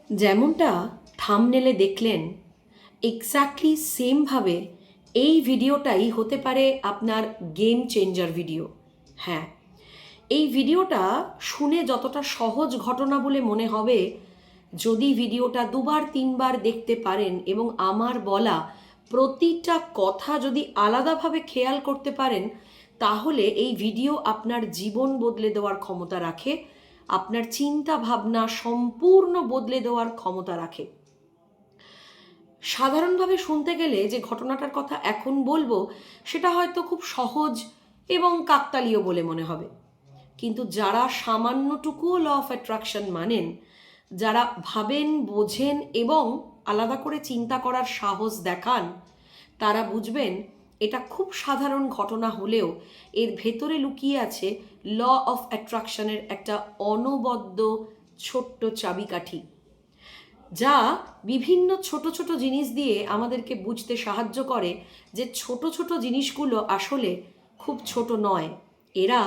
যেমনটা থাম্বনেলে দেখলেন, এক্স্যাক্টলি সেমভাবে এই ভিডিওটাই হতে পারে আপনার গেম চেঞ্জার ভিডিও। হ্যাঁ, এই ভিডিওটা শুনে যতটা সহজ ঘটনা বলে মনে হবে, যদি ভিডিওটা দুবার তিনবার দেখতে পারেন এবং আমার বলা প্রতিটা কথা যদি আলাদাভাবে খেয়াল করতে পারেন, তাহলে এই ভিডিও আপনার জীবন বদলে দেওয়ার ক্ষমতা রাখে, আপনার চিন্তা ভাবনা সম্পূর্ণ বদলে দেওয়ার ক্ষমতা রাখে। সাধারণভাবে শুনতে গেলে যে ঘটনাটার কথা এখন বলবো, সেটা হয়তো খুব সহজ এবং কাকতালীয় বলে মনে হবে, কিন্তু যারা সামান্যটুকুও ল অফ অ্যাট্রাকশন মানেন, যারা ভাবেন, বোঝেন এবং আলাদা করে চিন্তা করার সাহস দেখান, তারা বুঝবেন এটা খুব সাধারণ ঘটনা হলেও এর ভেতরে লুকিয়ে আছে ল অফ অ্যাট্রাকশনের একটা অনবদ্য ছোট্ট চাবিকাঠি, যা বিভিন্ন ছোট ছোট জিনিস দিয়ে আমাদেরকে বুঝতে সাহায্য করে যে ছোট ছোট জিনিসগুলো আসলে খুব ছোট নয়, এরা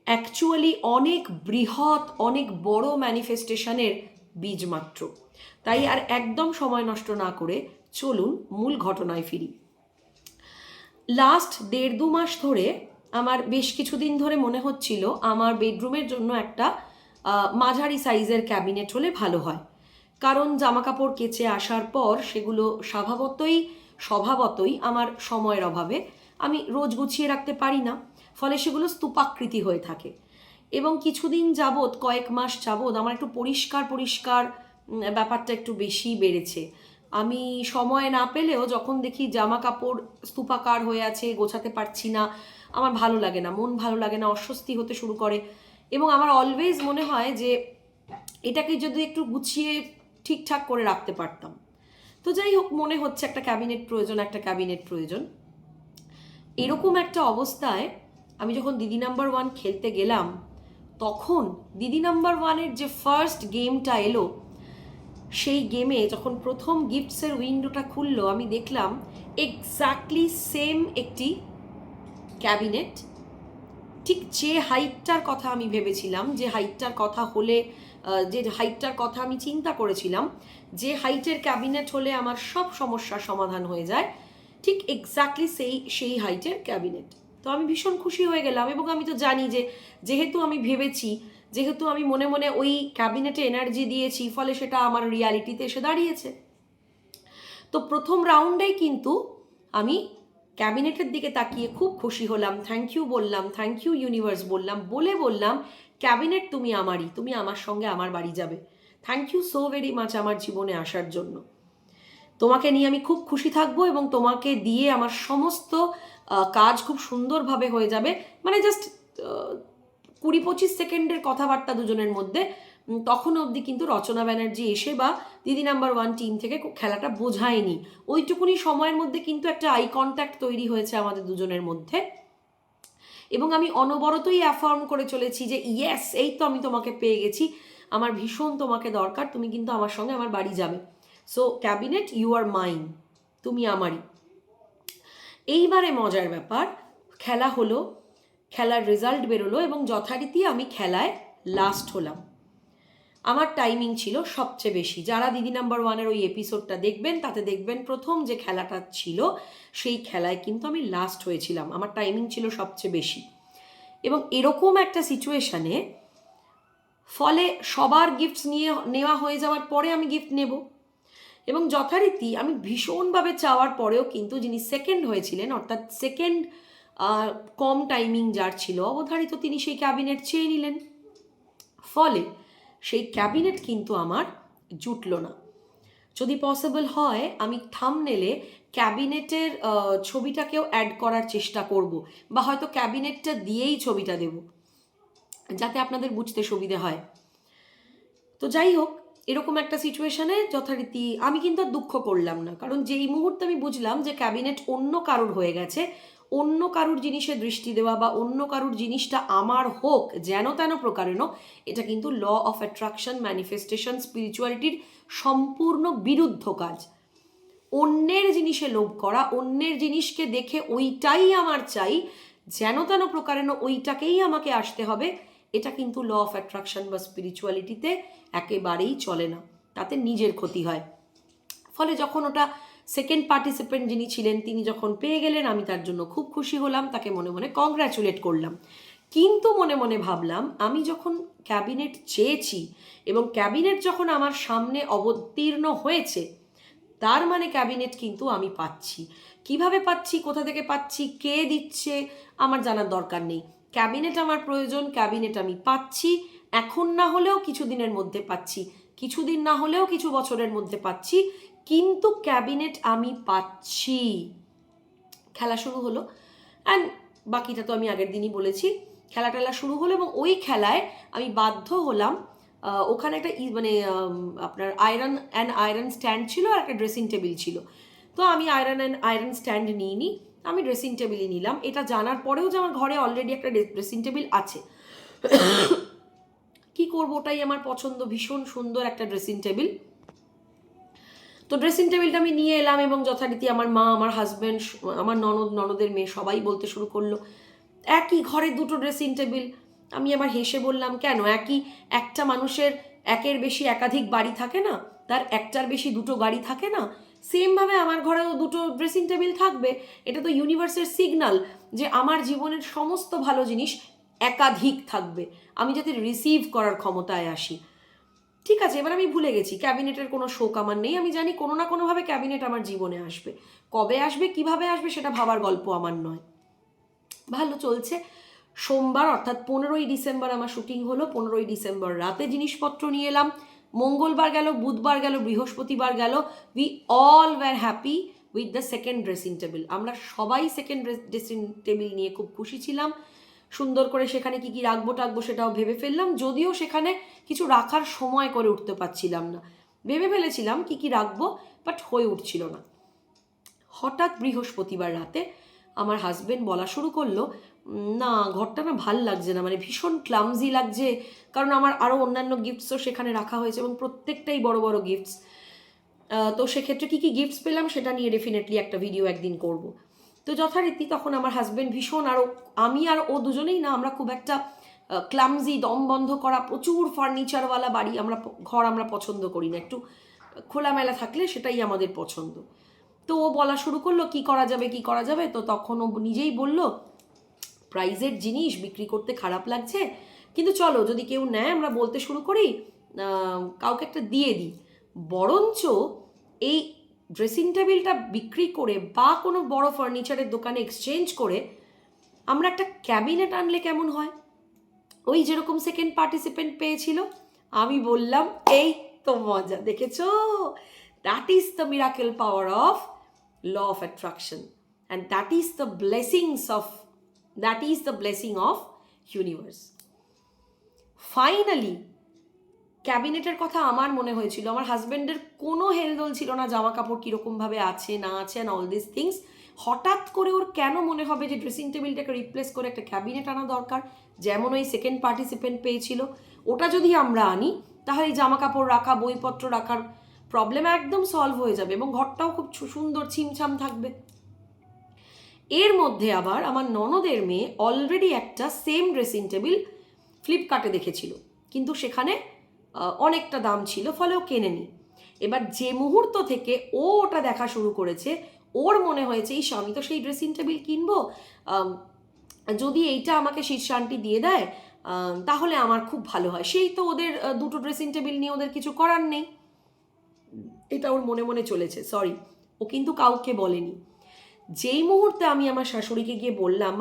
অ্যাকচুয়ালি অনেক বৃহৎ, অনেক বড় ম্যানিফেস্টেশনের বীজ মাত্র। তাই আর একদম সময় নষ্ট না করে চলুন মূল ঘটনায় ফিরি। লাস্ট 1.5-2 মাস ধরে আমার বেশ কিছুদিন ধরে মনে হচ্ছিল আমার বেডরুমের জন্য একটা মাঝারি সাইজের ক্যাবিনেট হলে ভালো হয়, কারণ জামা কাপড় কেচে আসার পর সেগুলো স্বভাবতই আমার সময়ের অভাবে আমি রোজ গুছিয়ে রাখতে পারি না, ফলে সেগুলো স্তূপাকৃতি হয়ে থাকে। এবং কিছুদিন যাবৎ, কয়েক মাস যাবৎ আমার একটু পরিষ্কার ব্যাপারটা একটু বেশি বেড়েছে। আমি সময় না পেলেও যখন দেখি জামা কাপড় স্তূপাকার হয়ে আছে, গোছাতে পারছি না, আমার ভালো লাগে না, মন ভালো লাগে না, অস্বস্তি হতে শুরু করে। এবং আমার অলওয়েজ মনে হয় যে এটাকে যদি একটু গুছিয়ে ঠিকঠাক করে রাখতে পারতাম। তো যাই হোক, মনে হচ্ছে একটা ক্যাবিনেট প্রয়োজন। এরকম একটা অবস্থায় আমি যখন দিদি নাম্বার 1 খেলতে গেলাম, তখন দিদি নাম্বার 1-এর যে ফার্স্ট গেমটা এলো, সেই গেমে যখন প্রথম গিফটসের উইন্ডোটা খুললো, আমি দেখলাম এক্স্যাক্টলি সেম একটি ক্যাবিনেট, ঠিক যে হাইটটার কথা আমি ভেবেছিলাম, যে হাইটটার কথা আমি চিন্তা করেছিলাম, যে হাইটের ক্যাবিনেট হলে আমার সব সমস্যার সমাধান হয়ে যায়, ঠিক এক্স্যাক্টলি সেই হাইটের ক্যাবিনেট। তো আমি ভীষণ খুশি হয়ে গেলাম, এবং আমি তো জানি যে যেহেতু আমি ভেবেছি, যেহেতু আমি মনে মনে ওই ক্যাবিনেটে এনার্জি দিয়েছি, ফলে সেটা আমার রিয়ালিটিতে এসে দাঁড়িয়েছে। তো প্রথম রাউন্ডেই কিন্তু আমি ক্যাবিনেটের দিকে তাকিয়ে খুব খুশি হলাম, থ্যাংক ইউ বললাম, থ্যাংক ইউ ইউনিভার্স বললাম, ক্যাবিনেট তুমি আমারই, তুমি আমার সঙ্গে আমার বাড়ি যাবে, thank you so very much আমার জীবনে আসার জন্য। তোমাকে নিয়ে আমি খুব খুশি থাকবো এবং তোমাকে দিয়ে আমার সমস্ত কাজ খুব সুন্দরভাবে হয়ে যাবে। মানে জাস্ট 20-25 সেকেন্ডের কথাবার্তা দুজনের মধ্যে। তখন অবধি কিন্তু রচনা ব্যানার্জি এসে বা দিদি নাম্বার 1 টিম থেকে খেলাটা বোঝায়নি। ওইটুকুনি সময়ের মধ্যে কিন্তু একটা আই কন্ট্যাক্ট তৈরি হয়েছে আমাদের দুজনের মধ্যে, এবং আমি অনবরতই অ্যাফার্ম করে চলেছি যে ইয়েস, এই তো আমি তোমাকে পেয়ে গেছি, আমার ভীষণ তোমাকে দরকার, তুমি কিন্তু আমার সঙ্গে আমার বাড়ি যাবে। So cabinet, you are mine, তুমি আমারই। এইবারে মজার ব্যাপার, খেলা হলো, খেলার রেজাল্ট বেরোলো এবং যথারীতি আমি খেলায় লাস্ট হলাম। আমার টাইমিং ছিল সবচেয়ে বেশি। যারা দিদি নাম্বার 1-এর ওই এপিসোডটা দেখবেন, তাতে দেখবেন প্রথম যে খেলাটা ছিল সেই খেলায় কিন্তু আমি লাস্ট হয়েছিলাম, আমার টাইমিং ছিল সবচেয়ে বেশি। এবং এরকম একটা সিচুয়েশানে, ফলে সবার গিফটস নেওয়া হয়ে যাওয়ার পরে আমি গিফট নেব, এবং যথারীতি আমি ভীষণভাবে চাওয়ার পরেও কিন্তু যিনি সেকেন্ড হয়েছিলেন, অর্থাৎ সেকেন্ড কম টাইমিং যার ছিল অবধারিত, তিনি সেই ক্যাবিনেট চেয়ে নিলেন। ফলে সেই ক্যাবিনেট কিন্তু আমার জুটল না। যদি পসিবল হয় আমি থাম্বনেলে ক্যাবিনেটের ছবিটাকেও অ্যাড করার চেষ্টা করব, বা হয়তো ক্যাবিনেটটা দিয়েই ছবিটা দেব, যাতে আপনাদের বুঝতে সুবিধে হয়। তো যাই হোক, এরকম একটা সিচুয়েশানে যথারীতি আমি কিন্তু আর দুঃখ করলাম না, কারণ যেই মুহূর্তে আমি বুঝলাম যে ক্যাবিনেট অন্য কারুর হয়ে গেছে, অন্য কারুর জিনিসে দৃষ্টি দেওয়া বা অন্য কারুর জিনিসটা আমার হোক যেন তেন প্রকারেণ, এটা কিন্তু ল অফ অ্যাট্রাকশন, ম্যানিফেস্টেশন, স্পিরিচুয়ালিটির সম্পূর্ণ বিরুদ্ধ কাজ। অন্যের জিনিসে লোভ করা, অন্যের জিনিসকে দেখে ওইটাই আমার চাই, যেন তেন প্রকারেণ ওইটাকেই আমাকে আসতে হবে, এটা কিন্তু ল অফ অ্যাট্রাকশন বা স্পিরিচুয়ালিটিতে একেবারেই চলে না। তাতে নিজের ক্ষতি হয়। ফলে যখন ওটা সেকেন্ড পার্টিসিপেন্ট যিনি ছিলেন তিনি যখন পেয়ে গেলেন, আমি তার জন্য খুব খুশি হলাম, তাকে মনে মনে কংগ্র্যাচুলেট করলাম। কিন্তু মনে মনে ভাবলাম, আমি যখন ক্যাবিনেট চেয়েছি এবং ক্যাবিনেট যখন আমার সামনে অবতীর্ণ হয়েছে, তার মানে ক্যাবিনেট কিন্তু আমি পাচ্ছি। কিভাবে পাচ্ছি, কোথা থেকে পাচ্ছি, কে দিচ্ছে, আমার জানার দরকার নেই। ক্যাবিনেট আমার প্রয়োজন, ক্যাবিনেট আমি পাচ্ছি। এখন না হলেও কিছু দিনের মধ্যে পাচ্ছি, কিছুদিন না হলেও কিছু বছরের মধ্যে পাচ্ছি, কিন্তু ক্যাবিনেট আমি পাচ্ছি। খেলা শুরু হলো, অ্যান্ড বাকিটা তো আমি আগের দিনই বলেছি। খেলা টেলা শুরু হলো এবং ওই খেলায় আমি বাধ্য হলাম, ওখানে একটা মানে আপনার আয়রন স্ট্যান্ড ছিল আর একটা ড্রেসিং টেবিল ছিল। তো আমি আয়রন স্ট্যান্ড নিইনি, আমি ড্রেসিং টেবিলই নিলাম, এটা জানার পরেও যে আমার ঘরে অলরেডি একটা ড্রেসিং টেবিল আছে। কি করব, ওটাই আমার পছন্দ, ভীষণ সুন্দর একটা ড্রেসিং টেবিল। তো ড্রেসিং টেবিলটা আমি নিয়ে এলাম এবং যথারীতি আমার মা, আমার হাজব্যান্ড, আমার ননদের মেয়ে সবাই বলতে শুরু করলো, একই ঘরে দুটো ড্রেসিং টেবিল। আমি আবার হেসে বললাম, কেন, একটা মানুষের একের বেশি একাধিক বাড়ি থাকে না, তার একটার বেশি দুটো গাড়ি থাকে না, সেমভাবে আমার ঘরেও দুটো ড্রেসিং টেবিল থাকবে। এটা তো ইউনিভার্সের সিগন্যাল যে আমার জীবনের সমস্ত ভালো জিনিস একাধিক থাকবে, আমি যাতে রিসিভ করার ক্ষমতায় আসি। ঠিক আছে, এবার আমি ভুলে গেছি, ক্যাবিনেটের কোনো শোক আমার নেই। আমি জানি কোনো না কোনোভাবে ক্যাবিনেট আমার জীবনে আসবে, কবে আসবে, কিভাবে আসবে, সেটা ভাবার গল্প আমার নয়। ভালো চলছে। সোমবার অর্থাৎ 15ই ডিসেম্বর আমার শুটিং হলো। 15ই ডিসেম্বর রাতে জিনিসপত্র নিয়ে এলাম। মঙ্গলবার গেল, বুধবার গেল, বৃহস্পতিবার গেল, we all were happy with the second dressing table. আমরা সবাই সেকেন্ড ড্রেসিং টেবিল নিয়ে খুব খুশি ছিলাম। সুন্দর করে সেখানে কি কি রাখবো টাকবো সেটাও ভেবে ফেললাম, যদিও সেখানে কিছু রাখার সময় করে উঠতে পারছিলাম না। ভেবে ফেলেছিলাম কি কি রাখবো, বাট হয়ে উঠছিল না। হঠাৎ বৃহস্পতিবার রাতে আমার হাজবেন্ড বলা শুরু করলো, না ঘরটা না ভাল লাগছে না, মানে ভীষণ ক্লামজি লাগছে, কারণ আমার আরও অন্যান্য গিফটসও সেখানে রাখা হয়েছে এবং প্রত্যেকটাই বড় বড় গিফটস। তো সেক্ষেত্রে কী কী গিফটস পেলাম সেটা নিয়ে ডেফিনেটলি একটা ভিডিও একদিন করব। তো যথারীতি তখন আমার হাজবেন্ড ভীষণ, আরও আমি আর ও দুজনেই না, আমরা খুব একটা ক্লামজি, দম বন্ধ করা, প্রচুর ফার্নিচারওয়ালা বাড়ি ঘর আমরা পছন্দ করি না, একটু খোলামেলা থাকলে সেটাই আমাদের পছন্দ। তো ও বলা শুরু করলো কি করা যাবে কি করা যাবে। তো তখন ও নিজেই বলল, প্রাইজের জিনিস বিক্রি করতে খারাপ লাগছে, কিন্তু চলো যদি কেউ নেয় আমরা বলতে শুরু করি, কাউকে একটা দিয়ে দিই। বরঞ্চ এই ড্রেসিং টেবিলটা বিক্রি করে বা কোনো বড় ফার্নিচারের দোকানে এক্সচেঞ্জ করে আমরা একটা ক্যাবিনেট আনলে কেমন হয়, ওই যেরকম সেকেন্ড পার্টিসিপেন্ট পেয়েছিল। আমি বললাম, এই তো মজা, দেখেছো, that is the miracle power of law of attraction, and that is the blessing of universe. Finally ক্যাবিনেটের কথা আমার মনে হয়েছিল, আমার হাজব্যান্ডের কোনো হেলদোল ছিল না, জামা কাপড় কীরকমভাবে আছে না আছে অ্যান্ড অল দিস থিংস। হঠাৎ করে ওর কেন মনে হবে যে ড্রেসিং টেবিলটাকে রিপ্লেস করে একটা ক্যাবিনেট আনা দরকার, যেমন ওই সেকেন্ড পার্টিসিপেন্ট পেয়েছিল। ওটা যদি আমরা আনি তাহলে এই জামা কাপড় রাখা, বইপত্র রাখার প্রবলেম একদম সলভ হয়ে যাবে এবং ঘরটাও খুব সুন্দর ছিমছাম থাকবে। এর মধ্যে আবার আমার ননদের মেয়ে অলরেডি একটা সেম ড্রেসিং টেবিল ফ্লিপকার্টে দেখেছিল, কিন্তু সেখানে অনেকটা দাম ছিল, ফলে ও কেনেনি। এবার যে মুহূর্ত থেকে ও ওটা দেখা শুরু করেছে, ওর মনে হয়েছে এই আমি তো সেই ড্রেসিং টেবিল কিনবো, যদি এইটা আমাকে শীর্ষান্তি দিয়ে দেয় তাহলে আমার খুব ভালো হয়। সেই তো ওদের দুটো ড্রেসিং টেবিল নিয়ে ওদের কিছু করার নেই, এটা ওর মনে মনে চলেছে। সরি, ও কিন্তু কাউকে বলেনি। যেই মুহূর্তে আমি আমার শাশুড়িকে গিয়ে বললাম,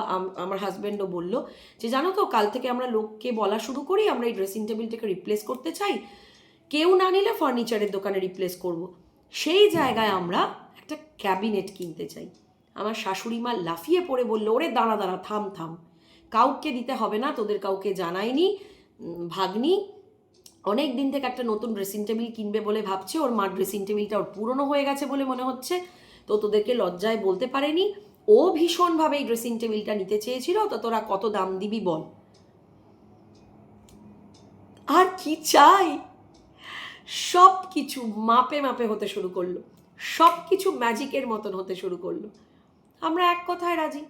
আমার হাজব্যান্ডও বলল যে জানো তো, কাল থেকে আমরা লোককে বলা শুরু করি আমরা এই ড্রেসিং টেবিলটাকে রিপ্লেস করতে চাই, কেউ না নিলে ফার্নিচারের দোকানে রিপ্লেস করব। সেই জায়গায় আমরা একটা ক্যাবিনেট কিনতে চাই। আমার শাশুড়ি মা লাফিয়ে পড়ে বলল, ওরে দাঁড়া দাঁড়া, থাম থাম, কাউকে দিতে হবে না, তোদের কাউকে জানায়নি, ভাগ্নি অনেক দিন থেকে একটা নতুন ড্রেসিং টেবিল কিনবে বলে ভাবছে, ওর মার ড্রেসিং টেবিলটা ওর পুরনো হয়ে গেছে বলে মনে হচ্ছে, তো তোদেরকে লজ্জায় বলতে পারেনি, ও ভীষণভাবে এই ড্রেসিং টেবিলটা নিতে চেয়েছিল, তো তোরা কত দাম দিবি বল। আর কি চাই, সব কিছু মাপে মাপে হতে শুরু করলো, সব কিছু ম্যাজিকের মতন হতে শুরু করলো। আমরা এক কথায় রাজি।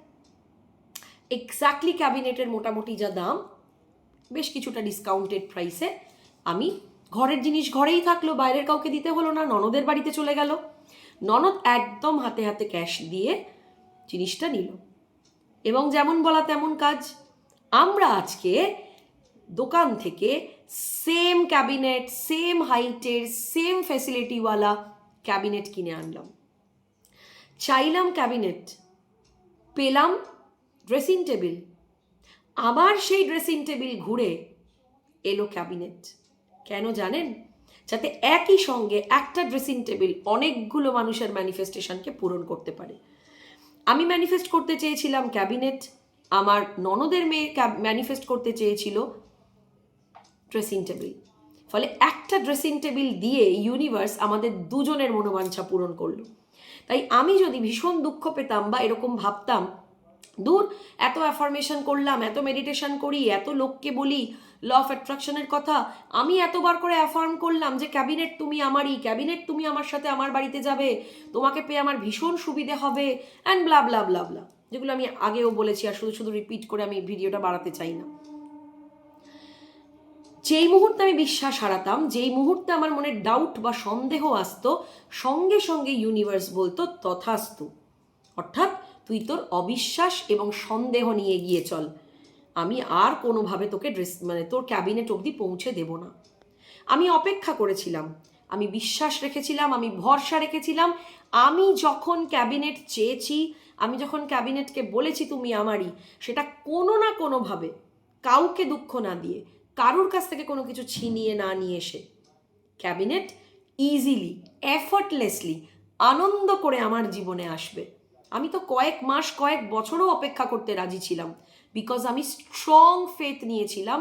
এক্স্যাক্টলি ক্যাবিনেটের মোটামুটি যা দাম, বেশ কিছুটা ডিসকাউন্টেড প্রাইসে আমি ঘরের জিনিস ঘরেই থাকলো, বাইরের কাউকে দিতে হলো না, ননদের বাড়িতে চলে গেল, ননদ একদম হাতে হাতে ক্যাশ দিয়ে জিনিসটা নিল, এবং যেমন বলা তেমন কাজ। আমরা আজকে দোকান থেকে সেম ক্যাবিনেট, সেম হাইটের, সেম ফ্যাসিলিটিওয়ালা ক্যাবিনেট কিনে আনলাম। চাইলাম ক্যাবিনেট, পেলাম ড্রেসিং টেবিল, আবার সেই ড্রেসিং টেবিল ঘুরে এলো ক্যাবিনেট। কেন জানেন? যাতে একই সঙ্গে একটা ড্রেসিং টেবিল অনেকগুলো মানুষের ম্যানিফেস্টেশনকে পূরণ করতে পারে। আমি ম্যানিফেস্ট করতে চেয়েছিলাম ক্যাবিনেট, আমার ননদের মেয়ে ম্যানিফেস্ট করতে চেয়েছিল ড্রেসিং টেবিল। ফলে একটা ড্রেসিং টেবিল দিয়ে ইউনিভার্স আমাদের দুজনের মনোবাঞ্ছা পূরণ করলো। তাই আমি যদি ভীষণ দুঃখ পেতাম বা এরকম ভাবতাম, দূর, এত অ্যাফার্মেশন করলাম, এত মেডিটেশন করি, এত লোককে বলি ল অফ অ্যাট্রাকশনের কথা, আমি এতবার করে অ্যাফার্ম করলাম যে ক্যাবিনেট তুমি আমারই, ক্যাবিনেট তুমি আমার সাথে আমার বাড়িতে যাবে, তোমাকে পেয়ে আমার ভীষণ সুবিধে হবে, অ্যান্ড ব্লা ব্লা ব্লা ব্লা, যেগুলো আমি আগেও বলেছি আর শুধু শুধু রিপিট করে আমি ভিডিওটা বাড়াতে চাই না। যেই মুহূর্তে আমি বিশ্বাস হারাতাম, যেই মুহূর্তে আমার মনে ডাউট বা সন্দেহ আসতো, সঙ্গে সঙ্গে ইউনিভার্স বলতো তথাস্তু, অর্থাৎ তুই তোর অবিশ্বাস এবং সন্দেহ নিয়ে গিয়ে চল, আমি আর কোনোভাবে তোকে তোর ক্যাবিনেট অবধি পৌঁছে দেব না। আমি অপেক্ষা করেছিলাম, আমি বিশ্বাস রেখেছিলাম, আমি ভরসা রেখেছিলাম। আমি যখন ক্যাবিনেট চেয়েছি, আমি যখন ক্যাবিনেটকে বলেছি তুমি আমারই, সেটা কোনো না কোনোভাবে, কাউকে দুঃখ না দিয়ে, কারুর কাছ থেকে কোনো কিছু ছিনিয়ে না নিয়ে এসে, ক্যাবিনেট ইজিলি, এফর্টলেসলি, আনন্দ করে আমার জীবনে আসবে। আমি তো কয়েক মাস, কয়েক বছরও অপেক্ষা করতে রাজি ছিলাম, বিকজ আমি স্ট্রং ফেথ নিয়েছিলাম।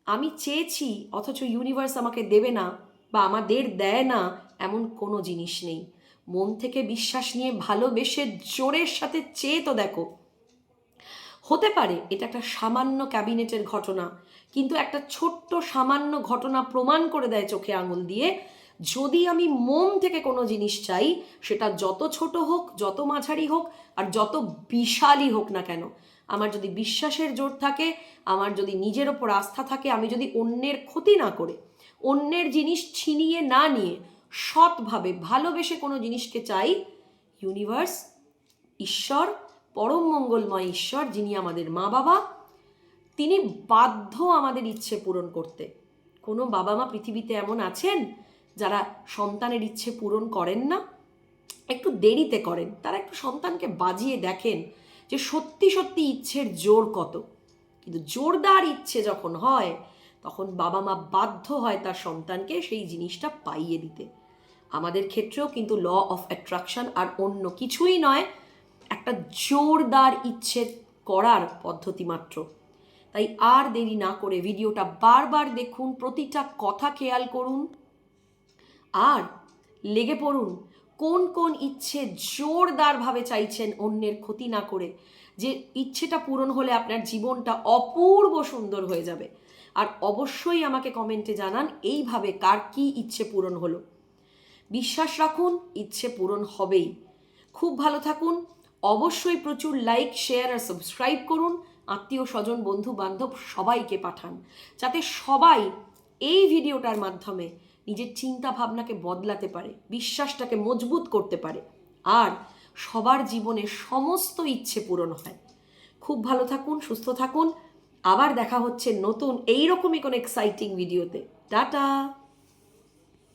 আমি চেয়েছি অথচ ইউনিভার্স আমাকে দেবে না বা আমাদের দেয় না, এমন কোনো জিনিস নেই। মন থেকে বিশ্বাস নিয়ে ভালোবেসে জোরের সাথে চেয়ে তো দেখো। হতে পারে এটা একটা সামান্য ক্যাবিনেটের ঘটনা, কিন্তু একটা ছোট্ট সামান্য ঘটনা প্রমাণ করে দেয় চোখে আঙুল দিয়ে, যদি আমি মন থেকে কোনো জিনিস চাই, সেটা যত ছোট হোক, যত মাঝারি হোক, আর যত বিশালই হোক না কেন, আমার যদি বিশ্বাসের জোর থাকে, আমার যদি নিজের ওপর আস্থা থাকে, আমি যদি অন্যের ক্ষতি না করে, অন্যের জিনিস ছিনিয়ে না নিয়ে সৎভাবে ভালোবেসে কোনো জিনিসকে চাই, ইউনিভার্স, ঈশ্বর, পরম মঙ্গলময় ঈশ্বর, যিনি আমাদের মা বাবা, তিনি বাধ্য আমাদের ইচ্ছে পূরণ করতে। কোনো বাবা মা পৃথিবীতে এমন আছেন যারা সন্তানের ইচ্ছে পূরণ করেন না? একটু দেরিতে করেন, তারা একটু সন্তানকে বাজিয়ে দেখেন যে সত্যি সত্যি ইচ্ছের জোর কত। কিন্তু জোরদার ইচ্ছে যখন হয়, তখন বাবা মা বাধ্য হয় তার সন্তানকে সেই জিনিসটা পাইয়ে দিতে। আমাদের ক্ষেত্রেও কিন্তু ল অফ অ্যাট্রাকশন আর অন্য কিছুই নয়, একটা জোরদার ইচ্ছে করার পদ্ধতি মাত্র। তাই আর দেরি না করে ভিডিওটা বারবার দেখুন, প্রতিটা কথা খেয়াল করুন, আর লেগে পড়ুন কোন কোন ইচ্ছে জোরদারভাবে চাইছেন অন্যের ক্ষতি না করে, যে ইচ্ছেটা পূরণ হলে আপনার জীবনটা অপূর্ব সুন্দর হয়ে যাবে। আর অবশ্যই আমাকে কমেন্টে জানান এইভাবে কার কি ইচ্ছে পূরণ হলো। বিশ্বাস রাখুন, ইচ্ছে পূরণ হবেই। খুব ভালো থাকুন, অবশ্যই প্রচুর লাইক, শেয়ার আর সাবস্ক্রাইব করুন, আত্মীয় স্বজন, বন্ধু বান্ধব সবাইকে পাঠান, যাতে সবাই এই ভিডিওটার মাধ্যমে নিজের চিন্তা ভাবনাকে বদলাতে পারে, বিশ্বাসটাকে মজবুত করতে পারে, আর সবার জীবনে সমস্ত ইচ্ছে পূরণ হয়। খুব ভালো থাকুন, সুস্থ থাকুন, আবার দেখা হচ্ছে নতুন এইরকমই কোনো এক্সাইটিং ভিডিওতে। টাটা।